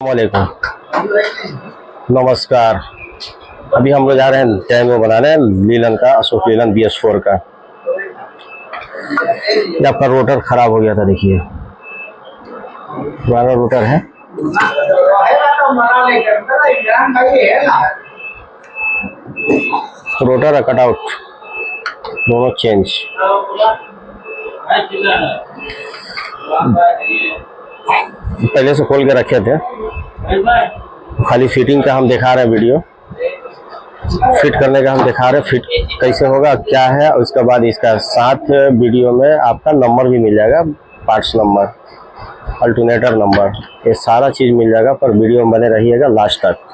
वालेकुम, नमस्कार। अभी हम लोग जा रहे हैं टैंगो बनाने लीलन का, अशोक लीलन BS4 का। ये आपका रोटर खराब हो गया था, देखिए पुराना रोटर है। रोटर है कटआउट, दोनों चेंज। पहले से खोल के रखे थे, खाली फिटिंग का हम दिखा रहे हैं वीडियो। फिट करने का हम दिखा रहे हैं, फिट कैसे होगा क्या है। और उसके बाद इसका साथ वीडियो में आपका नंबर भी मिल जाएगा, पार्ट्स नंबर, अल्टरनेटर नंबर, ये सारा चीज़ मिल जाएगा। पर वीडियो में बने रहिएगा लास्ट तक।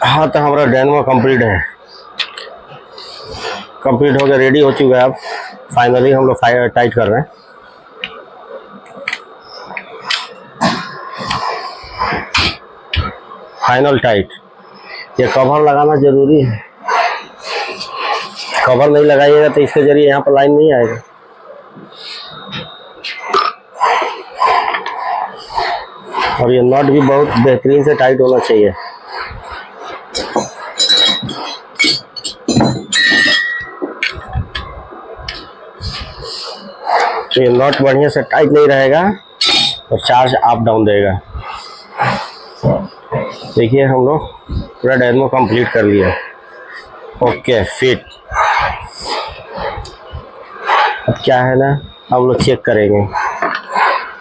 हाँ, तो हमारा डेमो कंप्लीट है, कंप्लीट हो गया, रेडी हो चुका है। अब फाइनली हम लोग टाइट कर रहे हैं। Final tight. ये कवर लगाना जरूरी है, कवर नहीं लगाइएगा तो इसके जरिए यहाँ पर लाइन नहीं आएगा। और ये नट भी बहुत बेहतरीन से टाइट होना चाहिए। तो ये नट बढ़िया से टाइट नहीं रहेगा और चार्ज अप डाउन देगा। देखिए हम लोग पूरा डेमो कंप्लीट कर लिया। Okay, fit. अब क्या है ना, हम लोग चेक करेंगे,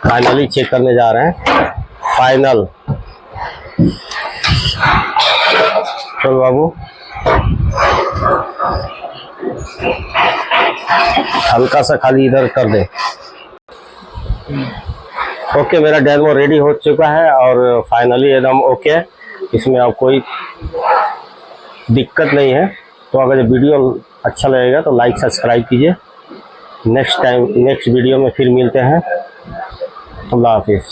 फाइनली चेक करने जा रहे हैं। फाइनल। चलो बाबू, हल्का सा खाली इधर कर दे। ओके, मेरा डेमो रेडी हो चुका है और फाइनली एकदम ओके, इसमें अब कोई दिक्कत नहीं है। तो अगर ये वीडियो अच्छा लगेगा तो लाइक सब्सक्राइब कीजिए। नेक्स्ट वीडियो में फिर मिलते हैं। अल्लाह हाफिज़।